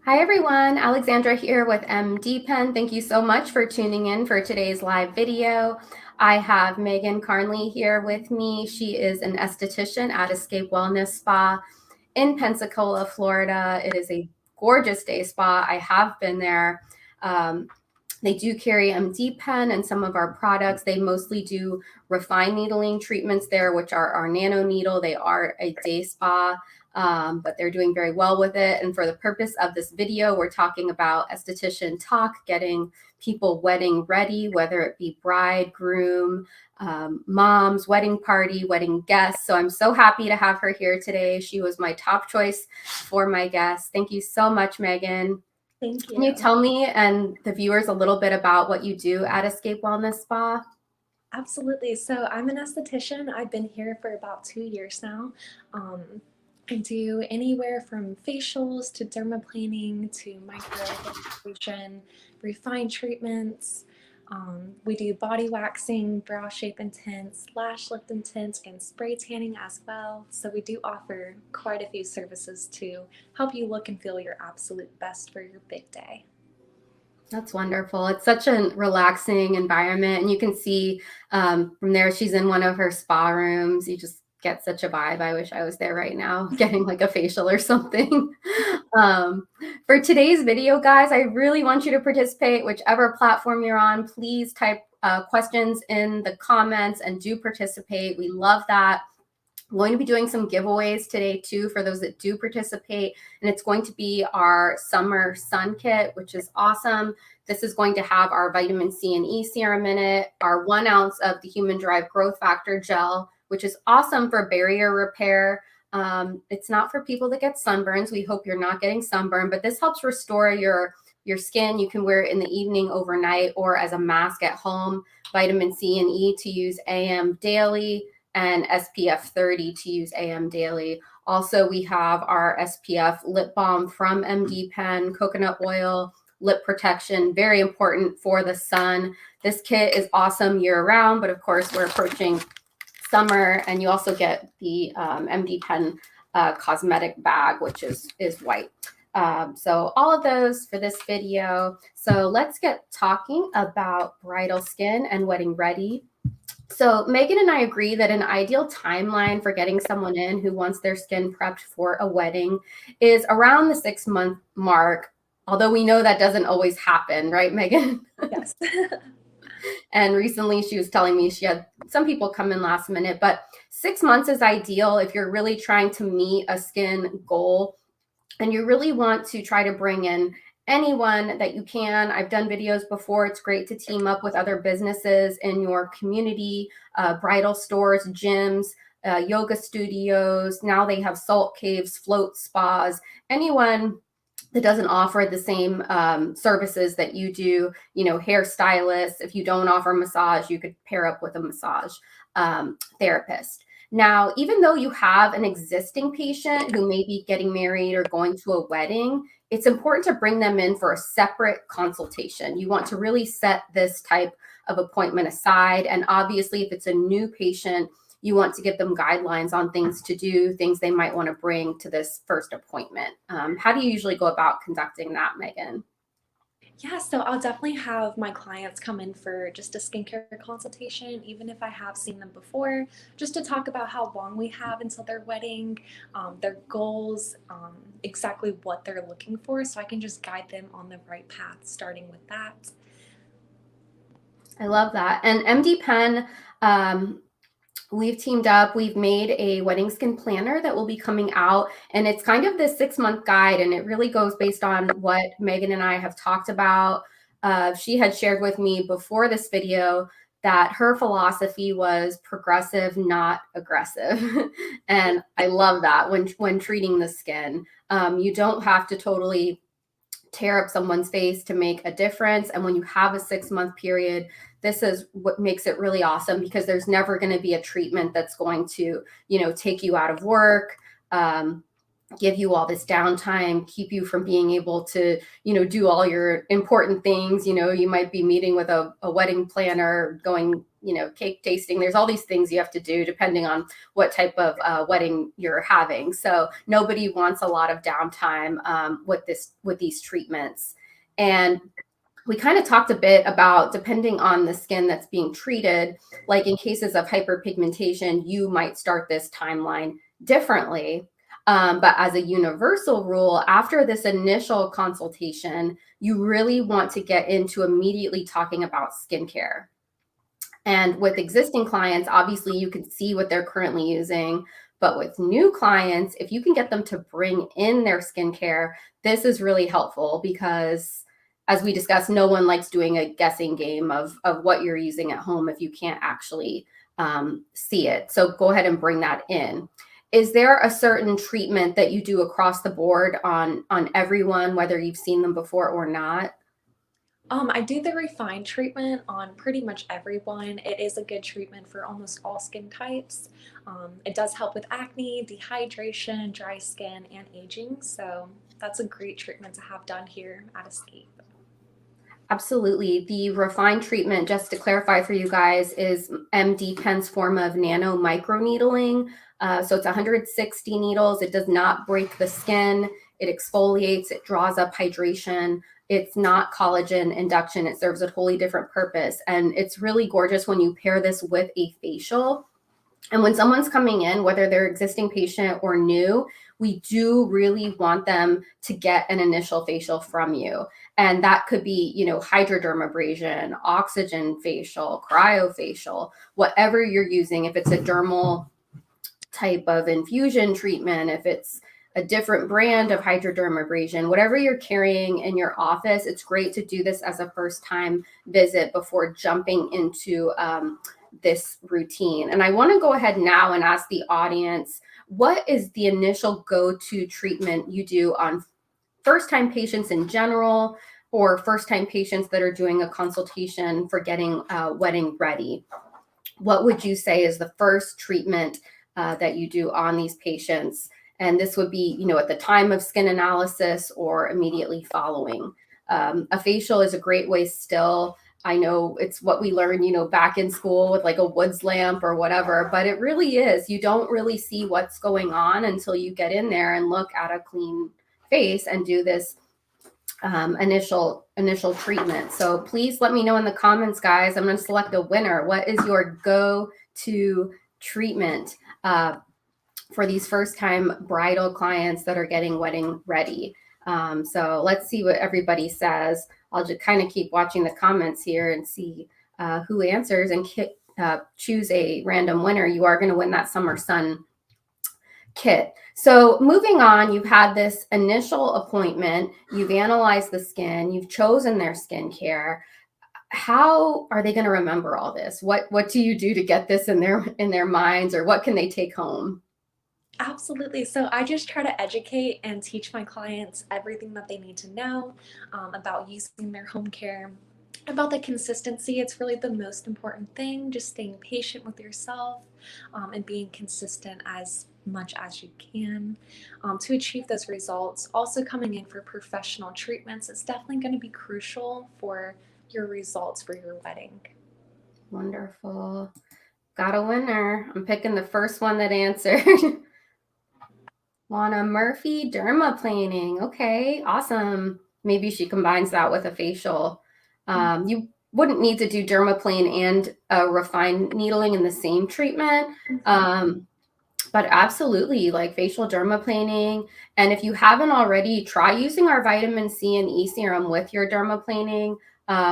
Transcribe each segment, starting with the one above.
Hi everyone, Alexandra here with MDPen. Thank you so much for tuning in for today's live video. I have Megan Carnley here with me. She is an esthetician at Escape Wellness Spa in Pensacola, Florida. It is a gorgeous day spa. I have been there. They do carry MDPen and some of our products. They mostly do refined needling treatments there, which are our nano needle. They are a day spa, but they're doing very well with it. And for the purpose of this video, we're talking about esthetician talk, getting people wedding ready, whether it be bride, groom, moms, wedding party, wedding guests. So I'm so happy to have her here today. She was my top choice for my guest. Thank you so much, Megan. Thank you. Can you tell me and the viewers a little bit about what you do at Escape Wellness Spa? Absolutely. So I'm an esthetician. I've been here for about 2 years now. I do anywhere from facials to dermaplaning to microdermabrasion, refined treatments. We do body waxing, brow shape intense, lash lift intense, and spray tanning as well. So we do offer quite a few services to help you look and feel your absolute best for your big day. That's wonderful. It's such a relaxing environment. And you can see from there, she's in one of her spa rooms. You just get such a vibe. I wish I was there right now getting like a facial or something. For today's video, guys, I really want you to participate, whichever platform you're on. Please type questions in the comments and do participate. We love that. I'm going to be doing some giveaways today too for those that do participate, and it's going to be our summer sun kit, which is awesome. This is going to have our vitamin C and E serum in it, our 1 ounce of the human derived growth factor gel, which is awesome for barrier repair. It's not for people that get sunburns. We hope you're not getting sunburn, but this helps restore your skin. You can wear it in the evening, overnight, or as a mask at home. Vitamin C and E to use AM daily, and SPF 30 to use AM daily. Also, we have our SPF lip balm from MDPen, coconut oil, lip protection, very important for the sun. This kit is awesome year round, but of course we're approaching summer, and you also get the MDPen cosmetic bag, which is white. So all of those for this video. So let's get talking about bridal skin and wedding ready. So Megan and I agree that an ideal timeline for getting someone in who wants their skin prepped for a wedding is around the 6-month mark, although we know that doesn't always happen, right, Megan? Yes. And recently she was telling me she had some people come in last minute, but 6 months is ideal if you're really trying to meet a skin goal and you really want to try to bring in anyone that you can. I've done videos before. It's great to team up with other businesses in your community, bridal stores, gyms, yoga studios. Now they have salt caves, float spas, anyone that doesn't offer the same services that you do, hairstylists. If you don't offer massage, you could pair up with a massage therapist. Now, even though you have an existing patient who may be getting married or going to a wedding, it's important to bring them in for a separate consultation. You want to really set this type of appointment aside. And obviously, if it's a new patient, you want to give them guidelines on things to do, things they might want to bring to this first appointment. How do you usually go about conducting that, Megan? Yeah, so I'll definitely have my clients come in for just a skincare consultation, even if I have seen them before, just to talk about how long we have until their wedding, their goals, exactly what they're looking for, so I can just guide them on the right path, starting with that. I love that. And MDPen, we've teamed up. We've made a wedding skin planner that will be coming out, and it's kind of this 6-month guide, and it really goes based on what Megan and I have talked about. She had shared with me before this video that her philosophy was progressive, not aggressive. And I love that when treating the skin. You don't have to totally tear up someone's face to make a difference. And when you have a 6-month period, this is what makes it really awesome, because there's never going to be a treatment that's going to, take you out of work. give you all this downtime, keep you from being able to, do all your important things. You might be meeting with a wedding planner, going, cake tasting. There's all these things you have to do depending on what type of wedding you're having. So nobody wants a lot of downtime with these treatments. And we kind of talked a bit about, depending on the skin that's being treated, like in cases of hyperpigmentation, you might start this timeline differently. But as a universal rule, after this initial consultation, you really want to get into immediately talking about skincare. And with existing clients, obviously you can see what they're currently using. But with new clients, if you can get them to bring in their skincare, this is really helpful because, as we discussed, no one likes doing a guessing game of what you're using at home if you can't actually see it. So go ahead and bring that in. Is there a certain treatment that you do across the board on everyone, whether you've seen them before or not? I do the refined treatment on pretty much everyone. It is a good treatment for almost all skin types. It does help with acne, dehydration, dry skin, and aging. So that's a great treatment to have done here at Escape. Absolutely. The refined treatment, just to clarify for you guys, is MDPen's form of nano microneedling. So it's 160 needles. It does not break the skin. It exfoliates. It draws up hydration. It's not collagen induction. It serves a totally different purpose. And it's really gorgeous when you pair this with a facial. And when someone's coming in, whether they're existing patient or new, we do really want them to get an initial facial from you. And that could be, hydrodermabrasion, oxygen facial, cryofacial, whatever you're using. If it's a dermal type of infusion treatment, if it's a different brand of hydrodermabrasion, whatever you're carrying in your office, it's great to do this as a first time visit before jumping into this routine. And I want to go ahead now and ask the audience, what is the initial go-to treatment you do on first-time patients in general, or first-time patients that are doing a consultation for getting wedding ready? What would you say is the first treatment that you do on these patients? And this would be, at the time of skin analysis or immediately following. A facial is a great way still. I know it's what we learned, back in school with like a woods lamp or whatever, but it really is. You don't really see what's going on until you get in there and look at a clean face and do this initial treatment. So please let me know in the comments, guys. I'm going to select a winner. What is your go-to treatment for these first-time bridal clients that are getting wedding ready? So let's see what everybody says. I'll just kind of keep watching the comments here and see who answers and choose a random winner. You are going to win that Summer Sun kit. So moving on, you've had this initial appointment, you've analyzed the skin, you've chosen their skincare. How are they going to remember all this? What do you do to get this in their minds, or what can they take home? Absolutely. So I just try to educate and teach my clients everything that they need to know about using their home care, about the consistency. It's really the most important thing, just staying patient with yourself and being consistent as much as you can to achieve those results. Also, coming in for professional treatments is definitely going to be crucial for your results for your wedding. Wonderful. Got a winner. I'm picking the first one that answered. Lana Murphy, dermaplaning. Okay, awesome. Maybe she combines that with a facial. You wouldn't need to do dermaplane and refined needling in the same treatment. But absolutely, like facial dermaplaning. And if you haven't already, try using our vitamin C and E serum with your dermaplaning.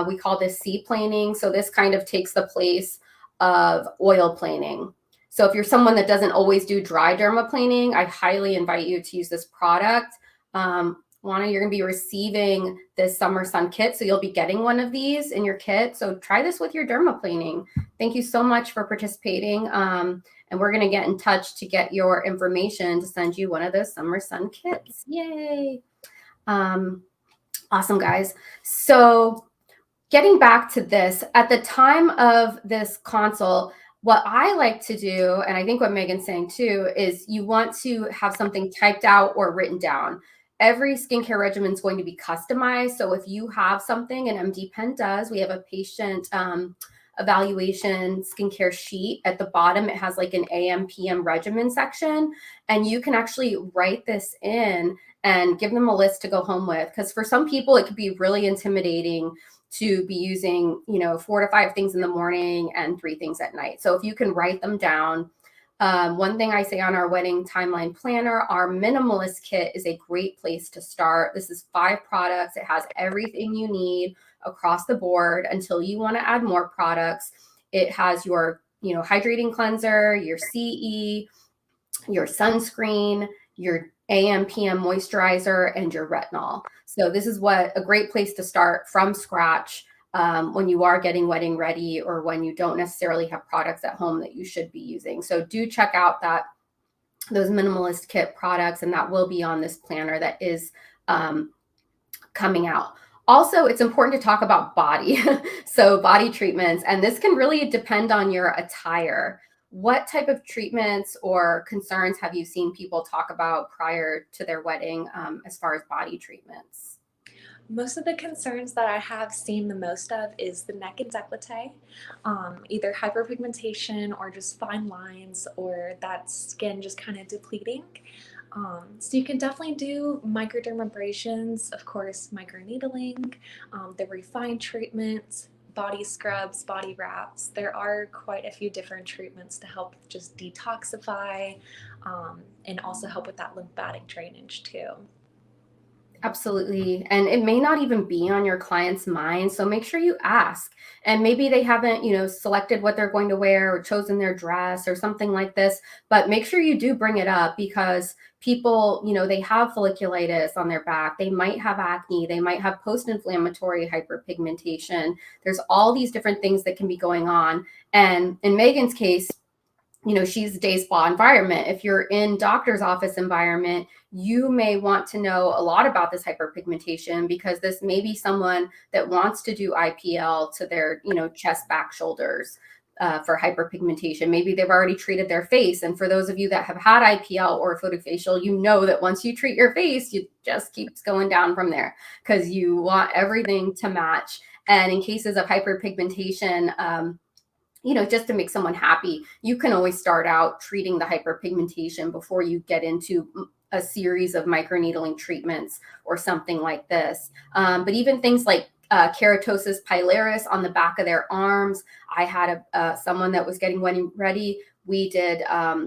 We call this C planing. So this kind of takes the place of oil planing. So if you're someone that doesn't always do dry dermaplaning, I highly invite you to use this product. Lana, you're going to be receiving this Summer Sun kit, so you'll be getting one of these in your kit. So try this with your dermaplaning. Thank you so much for participating. And we're going to get in touch to get your information to send you one of those Summer Sun kits. Yay. Awesome, guys. So getting back to this, at the time of this consult, What I like to do, and I think what Megan's saying too, is you want to have something typed out or written down. Every skincare regimen is going to be customized. So if you have something, and MDPen does, we have a patient evaluation skincare sheet. At the bottom, it has like an AM/PM regimen section, and you can actually write this in and give them a list to go home with. Because for some people, it could be really intimidating to be using, 4 to 5 things in the morning and 3 things at night. So if you can write them down. One thing I say on our wedding timeline planner, our minimalist kit is a great place to start. This is 5 products. It has everything you need across the board until you want to add more products. It has your, hydrating cleanser, your CE, your sunscreen, your AM/PM moisturizer, and your retinol. So this is what a great place to start from scratch when you are getting wedding ready or when you don't necessarily have products at home that you should be using. So do check out those minimalist kit products, and that will be on this planner that is coming out. Also, it's important to talk about body. So body treatments, and this can really depend on your attire. What type of treatments or concerns have you seen people talk about prior to their wedding as far as body treatments? Most of the concerns that I have seen the most of is the neck and décolleté, either hyperpigmentation or just fine lines or that skin just kind of depleting. So you can definitely do microdermabrasions, of course, microneedling, the refined treatments, body scrubs, body wraps. There are quite a few different treatments to help just detoxify and also help with that lymphatic drainage too. Absolutely. And it may not even be on your client's mind. So make sure you ask. And maybe they haven't, selected what they're going to wear or chosen their dress or something like this. But make sure you do bring it up because people, they have folliculitis on their back. They might have acne. They might have post-inflammatory hyperpigmentation. There's all these different things that can be going on. And in Megan's case, she's day spa environment. If you're in doctor's office environment, you may want to know a lot about this hyperpigmentation because this may be someone that wants to do IPL to their, chest, back, shoulders for hyperpigmentation. Maybe they've already treated their face. And for those of you that have had IPL or photofacial, you know that once you treat your face, it just keeps going down from there because you want everything to match. And in cases of hyperpigmentation, just to make someone happy, you can always start out treating the hyperpigmentation before you get into a series of microneedling treatments or something like this. But even things like keratosis pilaris on the back of their arms. I had someone that was getting wedding ready. We did, I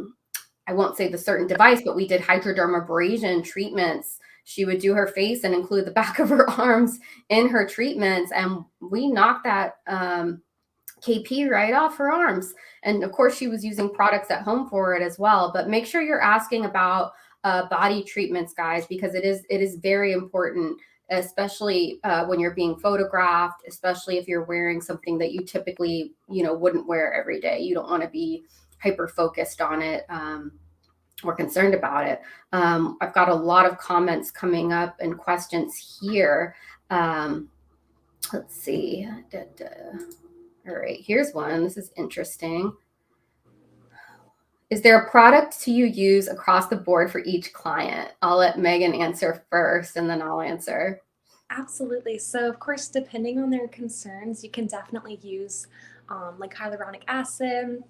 won't say the certain device, but we did hydrodermabrasion treatments. She would do her face and include the back of her arms in her treatments. And we knocked that KP right off her arms. And of course, she was using products at home for it as well. But make sure you're asking about body treatments, guys, because it is very important, especially when you're being photographed, especially if you're wearing something that you typically, wouldn't wear every day. You don't want to be hyper focused on it or concerned about it. I've got a lot of comments coming up and questions here. Let's see. All right, here's one. This is interesting. Is there a product you use across the board for each client? I'll let Megan answer first and then I'll answer. Absolutely. So, of course, depending on their concerns, you can definitely use like hyaluronic acid.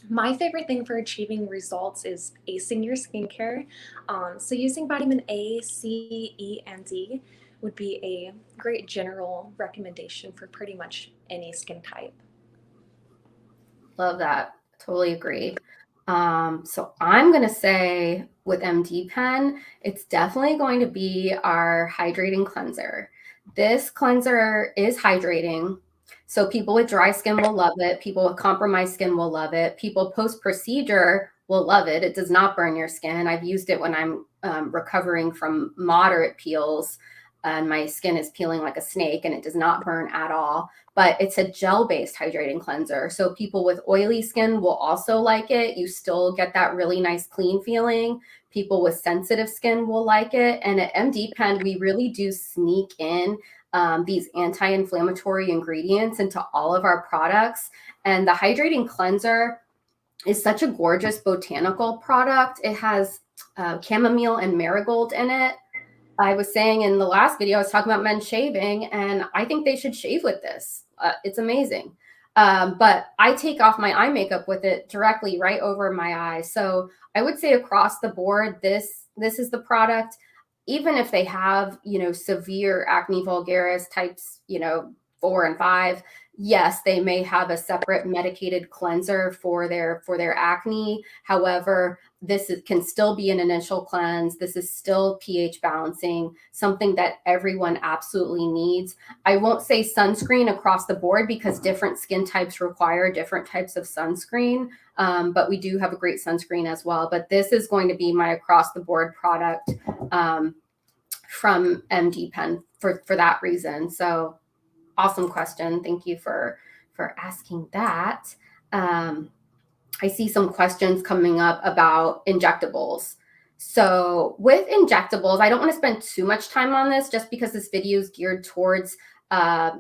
My favorite thing for achieving results is acing your skincare. So, using vitamin A, C, E, and D would be a great general recommendation for pretty much any skin type. Love that. Totally agree. So I'm going to say with MDPen, it's definitely going to be our hydrating cleanser. This cleanser is hydrating. So people with dry skin will love it. People with compromised skin will love it. People post-procedure will love it. It does not burn your skin. I've used it when I'm recovering from moderate peels and my skin is peeling like a snake and it does not burn at all. But it's a gel-based hydrating cleanser. So people with oily skin will also like it. You still get that really nice clean feeling. People with sensitive skin will like it. And at MDPen, we really do sneak in these anti-inflammatory ingredients into all of our products. And the hydrating cleanser is such a gorgeous botanical product. It has chamomile and marigold in it. I was saying in the last video, I was talking about men shaving, and I think they should shave with this. It's amazing. But I take off my eye makeup with it directly right over my eyes. So I would say across the board, this is the product. Even if they have, severe acne vulgaris types, 4 and 5, yes, they may have a separate medicated cleanser for their acne. However, can still be an initial cleanse. This is still pH balancing, something that everyone absolutely needs. I won't say sunscreen across the board because different skin types require different types of sunscreen. But we do have a great sunscreen as well. But this is going to be my across the board product from MDPen for that reason. So awesome question. Thank you for asking that. I see some questions coming up about injectables. So with injectables, I don't want to spend too much time on this just because this video is geared towards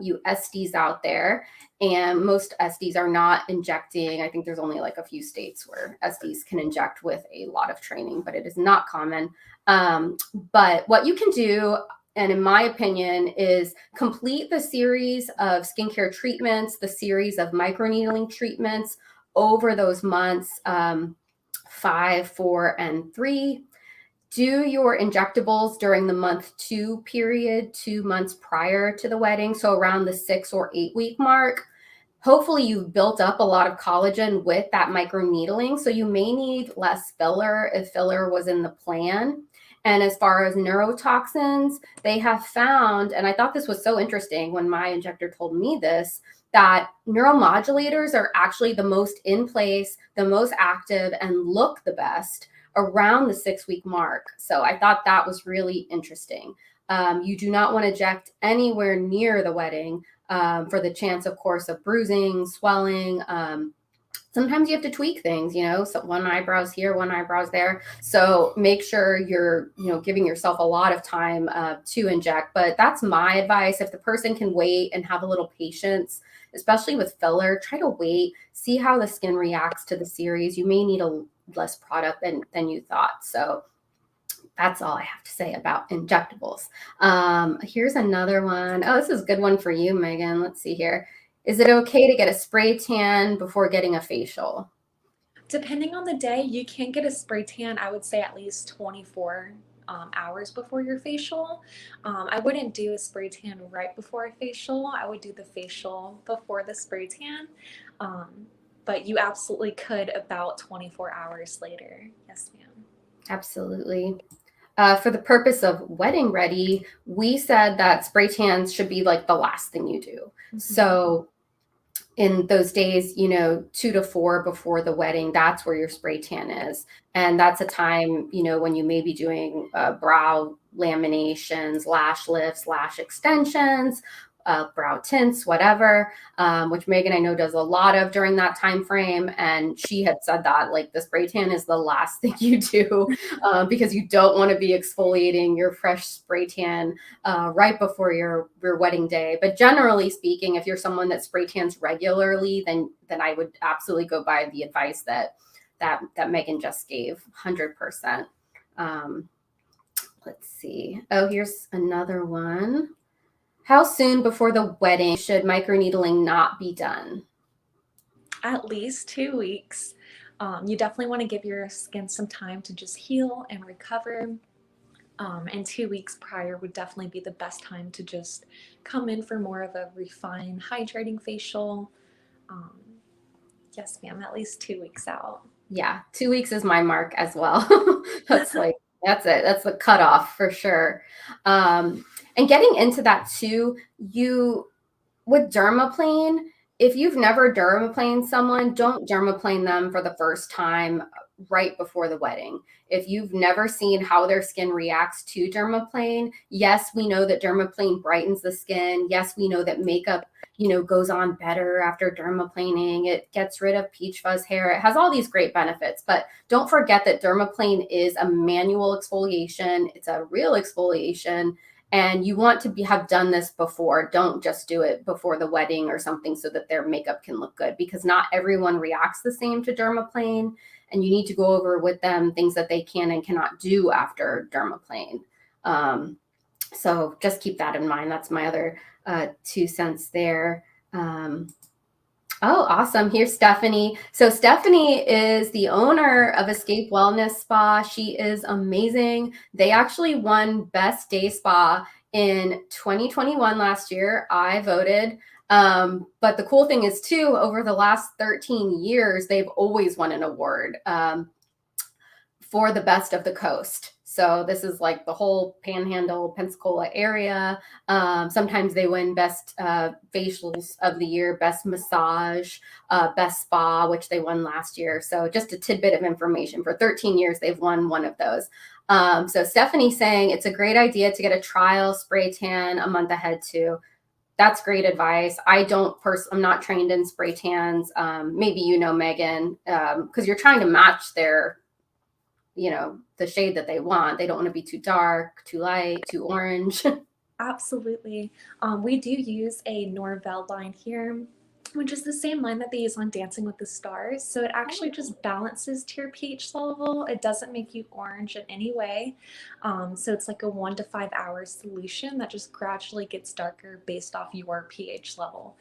you SDs out there, and most SDs are not injecting. I think there's only like a few states where SDs can inject with a lot of training, but it is not common. But what you can do, and in my opinion, is complete the series of skincare treatments, the series of microneedling treatments over those months 5, 4, and 3. Do your injectables during the month 2 period, 2 months prior to the wedding, so around the 6 or 8 week mark. Hopefully you've built up a lot of collagen with that microneedling, so you may need less filler if filler was in the plan. And as far as neurotoxins, they have found, and I thought this was so interesting when my injector told me this, that neuromodulators are actually the most in place, the most active, and look the best around the 6 week mark. So I thought that was really interesting. You do not want to inject anywhere near the wedding for the chance, of course, of bruising, swelling. Sometimes you have to tweak things, so one eyebrow's here, one eyebrow's there. So make sure you're, giving yourself a lot of time to inject. But that's my advice. If the person can wait and have a little patience, especially with filler, try to wait, see how the skin reacts to the series. You may need a less product than you thought. So that's all I have to say about injectables. Here's another one. Oh, this is a good one for you, Megan. Let's see here. Is it okay to get a spray tan before getting a facial? Depending on the day, you can get a spray tan, I would say at least 24 hours before your facial. I wouldn't do a spray tan right before a facial. I would do the facial before the spray tan. But you absolutely could about 24 hours later. Yes, ma'am. Absolutely. For the purpose of wedding ready, we said that spray tans should be like the last thing you do. Mm-hmm. So in those days, 2 to 4 before the wedding, that's where your spray tan is. And that's a time, when you may be doing brow laminations, lash lifts, lash extensions, brow tints, whatever, which Megan, I know, does a lot of during that time frame. And she had said that like the spray tan is the last thing you do because you don't want to be exfoliating your fresh spray tan right before your wedding day. But generally speaking, if you're someone that spray tans regularly, then I would absolutely go by the advice that Megan just gave, 100%. Let's see. Oh, here's another one. How soon before the wedding should microneedling not be done? At least 2 weeks. You definitely want to give your skin some time to just heal and recover. And 2 weeks prior would definitely be the best time to just come in for more of a refined, hydrating facial. Yes, ma'am, at least 2 weeks out. Yeah, 2 weeks is my mark as well. That's it. That's the cutoff for sure. And getting into that too, with dermaplane, if you've never dermaplaned someone, don't dermaplane them for the first time right before the wedding. If you've never seen how their skin reacts to dermaplane, yes, we know that dermaplane brightens the skin. Yes, we know that makeup, goes on better after dermaplaning. It gets rid of peach fuzz hair. It has all these great benefits, but don't forget that dermaplane is a manual exfoliation. It's a real exfoliation. And you want to have done this before. Don't just do it before the wedding or something so that their makeup can look good, because not everyone reacts the same to dermaplane. And you need to go over with them things that they can and cannot do after dermaplane. So just keep that in mind. That's my other 2 cents there. Oh, awesome. Here's Stephanie. So Stephanie is the owner of Escape Wellness Spa. She is amazing. They actually won Best Day Spa in 2021 last year. I voted. But the cool thing is too, over the last 13 years, they've always won an award for the best of the coast. So this is like the whole Panhandle, Pensacola area. Sometimes they win best facials of the year, best massage, best spa, which they won last year. So just a tidbit of information. For 13 years, they've won one of those. So Stephanie's saying it's a great idea to get a trial spray tan a month ahead too. That's great advice. I'm not trained in spray tans. Maybe you know, Megan, because you're trying to match their, the shade that they want. They don't want to be too dark, too light, too orange. Absolutely. We do use a Norvell line here, which is the same line that they use on Dancing with the Stars. So it actually just balances to your pH level. It doesn't make you orange in any way. So it's like a 1 to 5 hour solution that just gradually gets darker based off your pH level.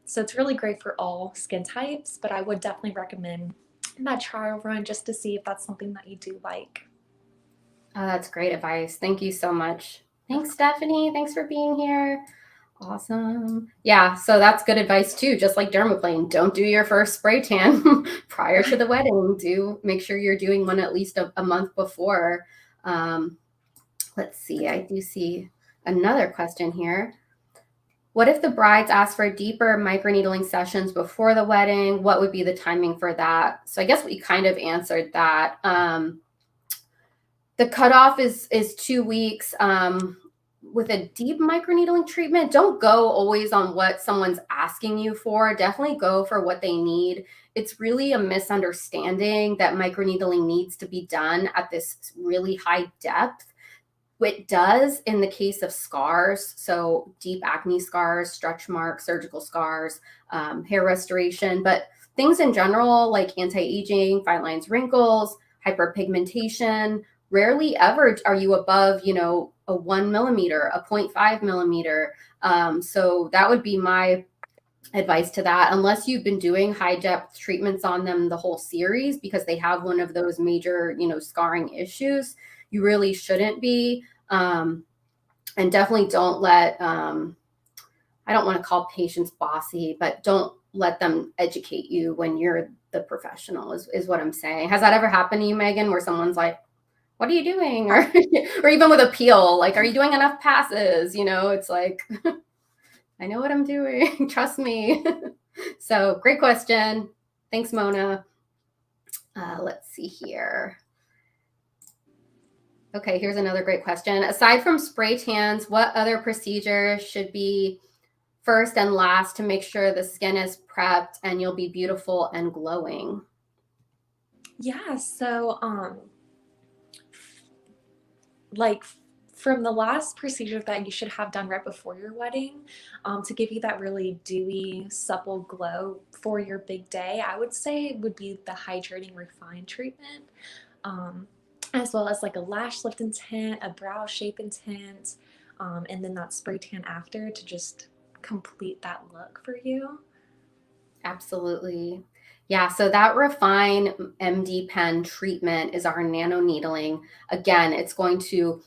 So it's really great for all skin types, but I would definitely recommend that trial run just to see if that's something that you do like. Oh, that's great advice. Thank you so much. Thanks, Stephanie. Thanks for being here. Awesome. Yeah, so that's good advice too. Just like dermaplane, don't do your first spray tan prior to the wedding. Do make sure you're doing one at least a month before. Let's see. I do see another question here. What if the brides ask for deeper microneedling sessions before the wedding? What would be the timing for that? So I guess we kind of answered that. The cutoff is 2 weeks. With a deep microneedling treatment, don't go always on what someone's asking you for. Definitely go for what they need. It's really a misunderstanding that microneedling needs to be done at this really high depth. It does in the case of scars, so deep acne scars, stretch marks, surgical scars, hair restoration, but things in general like anti-aging, fine lines, wrinkles, hyperpigmentation, rarely ever are you above, a 1 millimeter, a 0.5 millimeter. So that would be my advice to that, unless you've been doing high depth treatments on them the whole series because they have one of those major, scarring issues. You really shouldn't be. And definitely don't let, I don't want to call patients bossy, but don't let them educate you when you're the professional is what I'm saying. Has that ever happened to you, Megan, where someone's like, what are you doing? Or even with a peel, like, are you doing enough passes? It's like, I know what I'm doing. Trust me. So great question. Thanks, Mona. Let's see here. Okay, here's another great question. Aside from spray tans, what other procedures should be first and last to make sure the skin is prepped and you'll be beautiful and glowing? Yeah, so like from the last procedure that you should have done right before your wedding, to give you that really dewy, supple glow for your big day, I would say would be the hydrating refine treatment, as well as like a lash lift and tint, a brow shape and tint, and then that spray tan after to just complete that look for you. Absolutely. Yeah, so that Refine MDPen treatment is our nano needling. Again, it's going to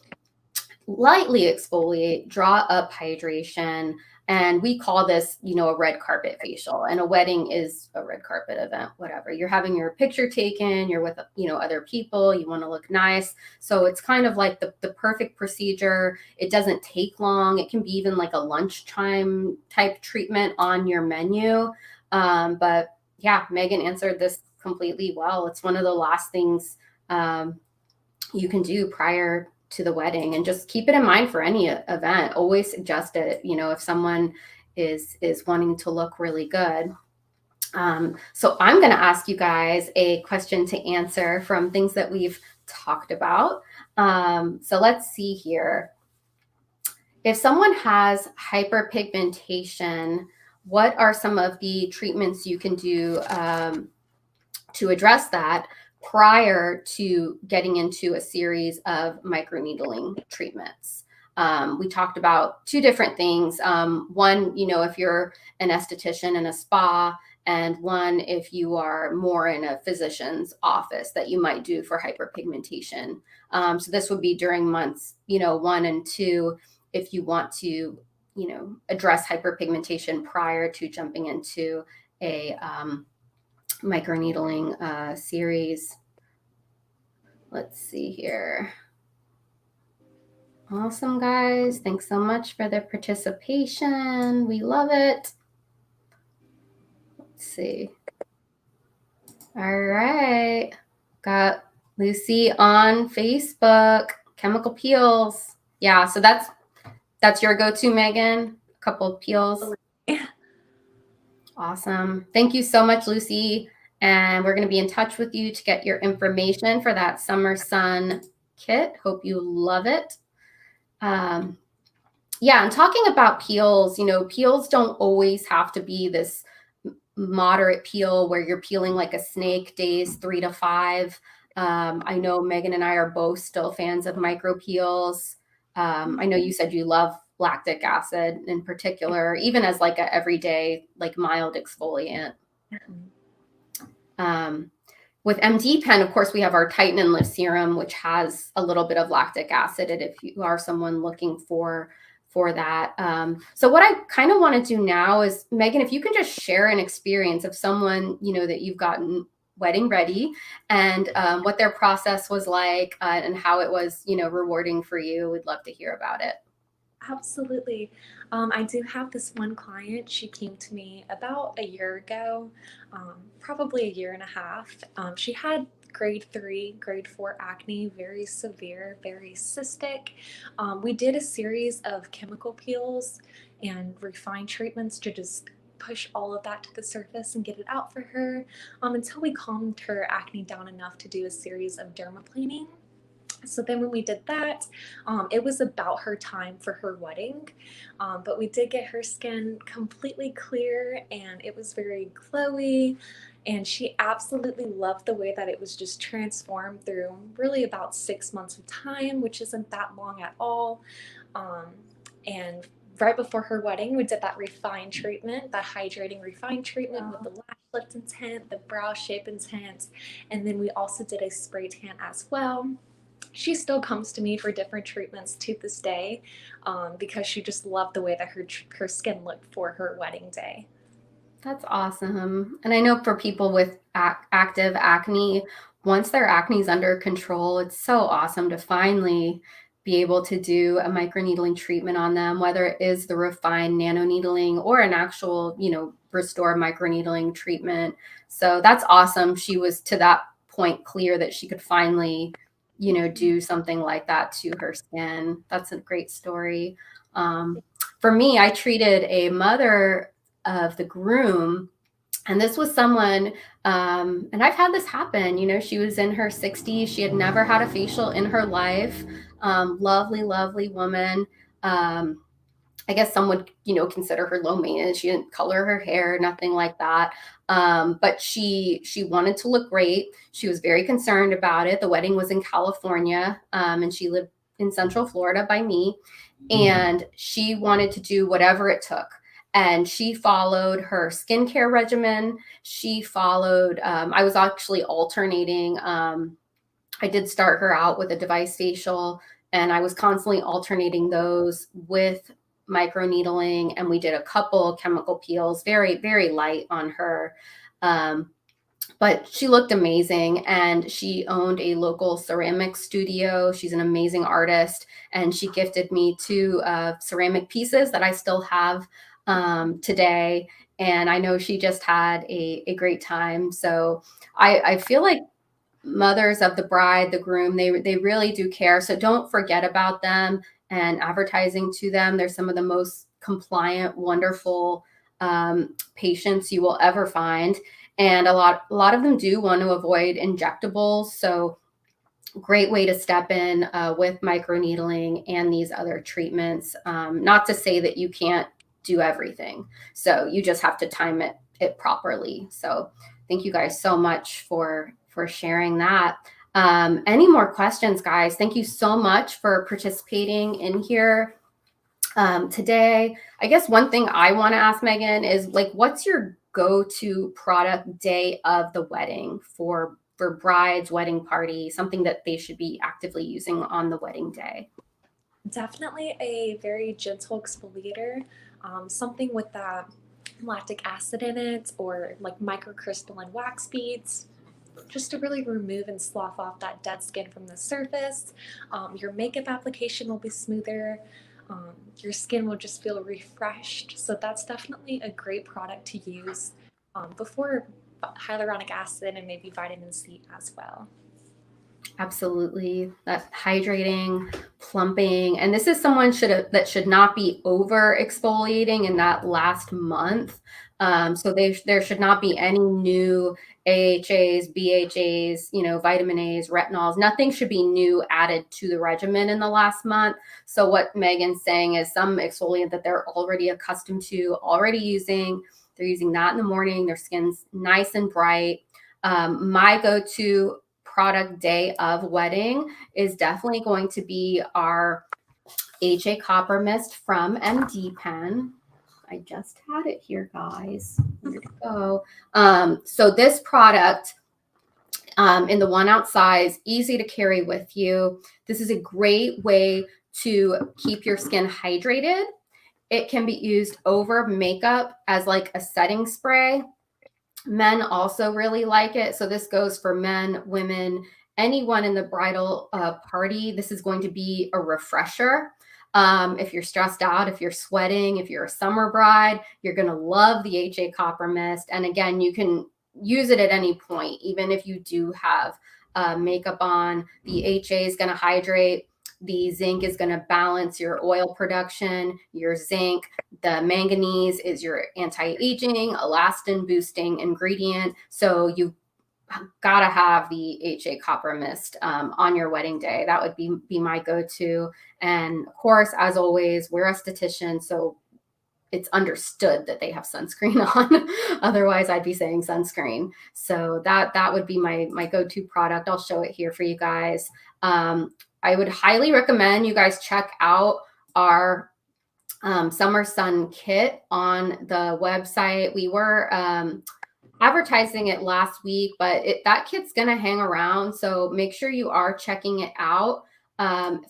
lightly exfoliate, draw up hydration, and we call this, a red carpet facial. And a wedding is a red carpet event, whatever. You're having your picture taken, you're with, other people, you want to look nice. So it's kind of like the perfect procedure. It doesn't take long. It can be even like a lunchtime type treatment on your menu. But yeah, Megan answered this completely well. It's one of the last things you can do prior to the wedding, and just keep it in mind for any event. Always suggest it, if someone is wanting to look really good. So I'm going to ask you guys a question to answer from things that we've talked about. So let's see here. If someone has hyperpigmentation, what are some of the treatments you can do to address that prior to getting into a series of microneedling treatments? We talked about two different things. One, if you're an esthetician in a spa, and one, if you are more in a physician's office that you might do for hyperpigmentation. So this would be during months, 1 and 2, if you want to, address hyperpigmentation prior to jumping into a microneedling series. Let's see here. Awesome, guys. Thanks so much for the participation. We love it. Let's see. All right. Got Lucy on Facebook. Chemical peels. Yeah, so that's your go-to, Megan? A couple of peels. Yeah. Awesome. Thank you so much, Lucy. And we're going to be in touch with you to get your information for that Summer Sun kit. Hope you love it. Yeah, and talking about peels, peels don't always have to be this moderate peel where you're peeling like a snake days 3 to 5. I know Megan and I are both still fans of micro peels. I know you said you love lactic acid in particular, even as like a everyday, like mild exfoliant. With MDPen, of course, we have our Tighten and Lift Serum, which has a little bit of lactic acid in it if you are someone looking for that. So what I kind of want to do now is, Megan, if you can just share an experience of someone, that you've gotten wedding ready, and what their process was like, and how it was, rewarding for you. We'd love to hear about it. Absolutely. I do have this one client. She came to me about a year ago, probably a year and a half. She had grade 3, grade 4 acne, very severe, very cystic. We did a series of chemical peels and refined treatments to just push all of that to the surface and get it out for her, until we calmed her acne down enough to do a series of dermaplaning. So then when we did that, it was about her time for her wedding, but we did get her skin completely clear and it was very glowy, and she absolutely loved the way that it was just transformed through really about 6 months of time, which isn't that long at all. And right before her wedding, we did that refined treatment, that hydrating refined treatment with the lash lift and the brow shape and tint, and then we also did a spray tan as well. She still comes to me for different treatments to this day, because she just loved the way that her skin looked for her wedding day. That's awesome. And I know for people with active acne, once their acne is under control, it's so awesome to finally be able to do a microneedling treatment on them, whether it is the refined nanoneedling or an actual, restore microneedling treatment. So that's awesome. She was to that point clear that she could finally, do something like that to her skin. That's a great story. For me, I treated a mother of the groom, and this was someone, and I've had this happen, she was in her 60s. She had never had a facial in her life. Lovely, lovely woman. I guess some would, consider her low maintenance. She didn't color her hair, nothing like that. But she wanted to look great. She was very concerned about it. The wedding was in California, and she lived in Central Florida by me. And she wanted to do whatever it took. And she followed her skincare regimen. She followed, I was actually alternating. I did start her out with a device facial, and I was constantly alternating those with microneedling, and we did a couple chemical peels, very, very light on her. But she looked amazing, and she owned a local ceramic studio. She's an amazing artist, and she gifted me 2 ceramic pieces that I still have today. And I know she just had a great time. So I feel like mothers of the bride, the groom, they really do care. So don't forget about them and advertising to them. They're some of the most compliant, wonderful patients you will ever find. And a lot of them do want to avoid injectables. So great way to step in with microneedling and these other treatments. Not to say that you can't do everything. So you just have to time it properly. So thank you guys so much for sharing that. Any more questions, guys? Thank you so much for participating in here today. I guess one thing I want to ask Megan is, like, what's your go-to product day of the wedding for brides, wedding party, something that they should be actively using on the wedding day? Definitely a very gentle exfoliator, something with that lactic acid in it, or like microcrystalline wax beads, just to really remove and slough off that dead skin from the surface. Your makeup application will be smoother. Your skin will just feel refreshed. So that's definitely a great product to use before hyaluronic acid and maybe vitamin C as well. Absolutely. That hydrating, plumping, and this is someone that should not be over exfoliating in that last month. So there should not be any new AHAs, BHAs, vitamin A's, retinols. Nothing should be new added to the regimen in the last month. So what Megan's saying is some exfoliant that they're already accustomed to, already using, they're using that in the morning. Their skin's nice and bright. My go-to product day of wedding is definitely going to be our HA Copper Mist from MDPen. I just had it here, guys. Where'd it go? So this product in the 1 ounce size, easy to carry with you. This is a great way to keep your skin hydrated. It can be used over makeup as like a setting spray. Men also really like it. So this goes for men, women, anyone in the bridal party. This is going to be a refresher. If you're stressed out, if you're sweating, if you're a summer bride, you're going to love the HA Copper Mist. And again, you can use it at any point, even if you do have makeup on. The HA is going to hydrate. The zinc is going to balance your oil production, your zinc. The manganese is your anti-aging, elastin boosting ingredient. So you've got to have the HA Copper Mist on your wedding day. That would be my go-to. And of course, as always, we're estheticians, so it's understood that they have sunscreen on. Otherwise, I'd be saying sunscreen. So that would be my go-to product. I'll show it here for you guys. I would highly recommend you guys check out our Summer Sun kit on the website. We were advertising it last week, but that kit's going to hang around. So make sure you are checking it out.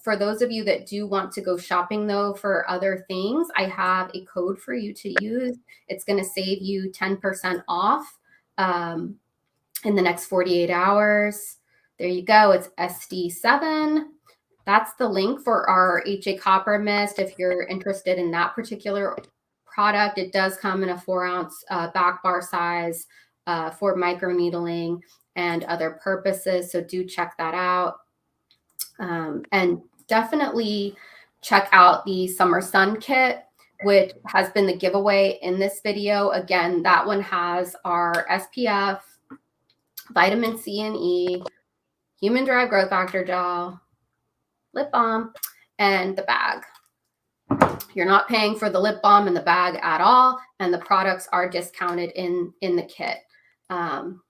For those of you that do want to go shopping, though, for other things, I have a code for you to use. It's going to save you 10% off in the next 48 hours. There you go. It's SD7. That's the link for our HA Copper Mist. If you're interested in that particular product, it does come in a 4 ounce back bar size for microneedling and other purposes. So do check that out. And definitely check out the Summer Sun kit, which has been the giveaway in this video. Again, that one has our SPF, vitamin C and E, human derived growth factor gel, lip balm, and the bag. You're not paying for the lip balm and the bag at all, and the products are discounted in the kit. Oh,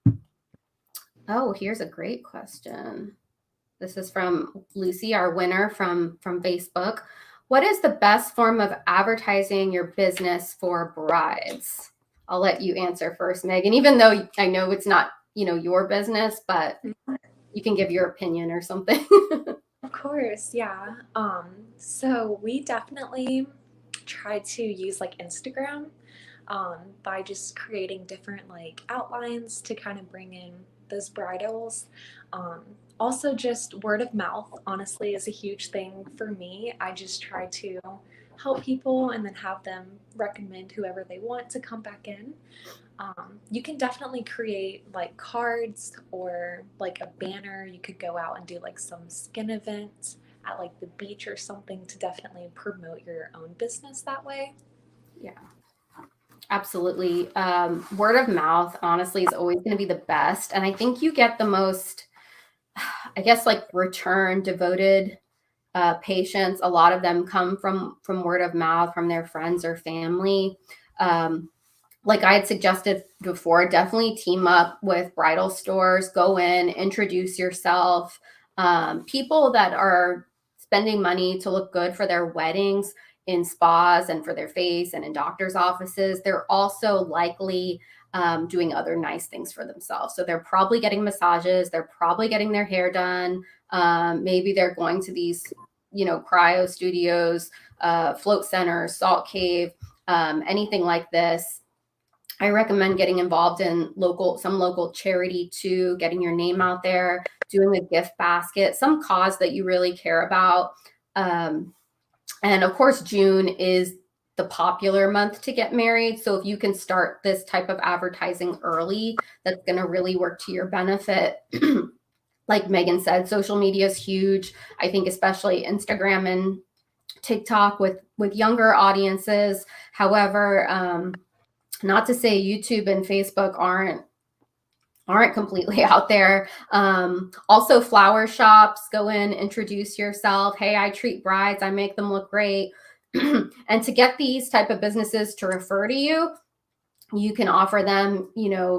here's a great question. This is from Lucy, our winner from Facebook. What is the best form of advertising your business for brides? I'll let you answer first, Megan, even though I know it's not, your business, but you can give your opinion or something. Of course, yeah. So we definitely try to use like Instagram by just creating different like outlines to kind of bring in those bridals. Also, just word of mouth, honestly, is a huge thing for me. I just try to help people and then have them recommend whoever they want to come back in. You can definitely create like cards or like a banner. You could go out and do like some skin event at like the beach or something to definitely promote your own business that way. Yeah, absolutely. Word of mouth, honestly, is always going to be the best. And I think you get the most I guess like return devoted patients. A lot of them come from word of mouth from their friends or family. Like I had suggested before, definitely team up with bridal stores, go in, introduce yourself. People that are spending money to look good for their weddings in spas and for their face and in doctors' offices, they're also likely doing other nice things for themselves. So they're probably getting massages, they're probably getting their hair done. Maybe they're going to these, cryo studios, float centers, salt cave, anything like this. I recommend getting involved in some local charity too, getting your name out there, doing a gift basket, some cause that you really care about. And of course, June is the popular month to get married. So if you can start this type of advertising early, that's going to really work to your benefit. Like Megan said, social media is huge. I think especially Instagram and TikTok with younger audiences. However, not to say YouTube and Facebook aren't completely out there. Also flower shops, go in, introduce yourself. Hey, I treat brides, I make them look great. And to get these type of businesses to refer to you, you can offer them,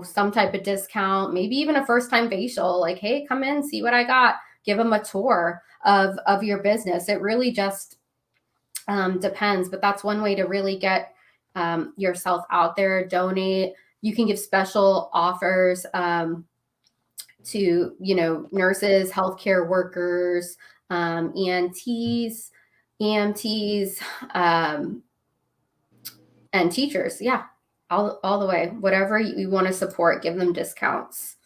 some type of discount, maybe even a first time facial, like, hey, come in, see what I got. Give them a tour of your business. It really just depends, but that's one way to really get yourself out there. Donate. You can give special offers to nurses, healthcare workers, ENTs, EMTs, and teachers. Yeah, all the way. Whatever you want to support, give them discounts.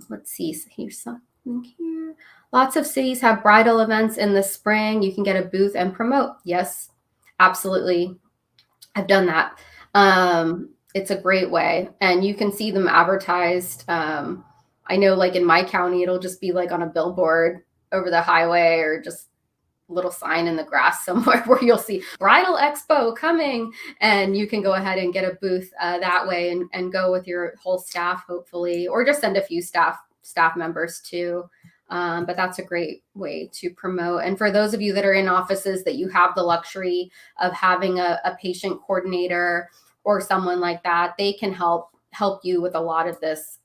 Let's see. So here's something here. Lots of cities have bridal events in the spring. You can get a booth and promote. Yes, absolutely. I've done that. It's a great way, and you can see them advertised. I know, like in my county, it'll just be like on a billboard over the highway or just a little sign in the grass somewhere where you'll see Bridal Expo coming, and you can go ahead and get a booth that way and go with your whole staff, hopefully, or just send a few staff members too. But that's a great way to promote. And for those of you that are in offices that you have the luxury of having a patient coordinator or someone like that, they can help you with a lot of this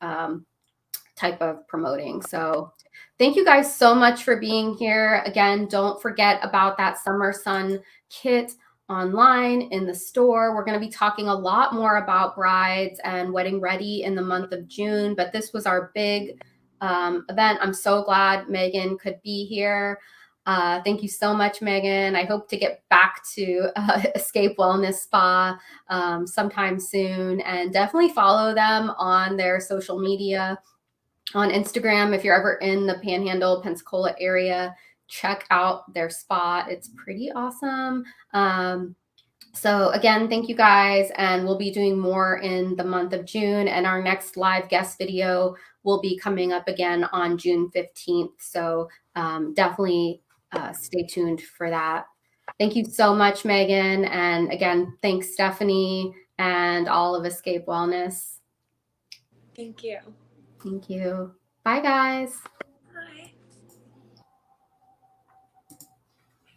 type of promoting. So thank you guys so much for being here. Again, don't forget about that Summer Sun kit online in the store. We're going to be talking a lot more about brides and wedding ready in the month of June, but this was our big event. I'm so glad Megan could be here. Thank you so much, Megan. I hope to get back to Escape Wellness Spa sometime soon, and definitely follow them on their social media. On Instagram, if you're ever in the Panhandle, Pensacola area, check out their spa. It's pretty awesome. So again, thank you guys. And we'll be doing more in the month of June. And our next live guest video will be coming up again on June 15th. So definitely stay tuned for that. Thank you so much, Megan. And again, thanks, Stephanie, and all of Escape Wellness. Thank you. Thank you. Bye, guys.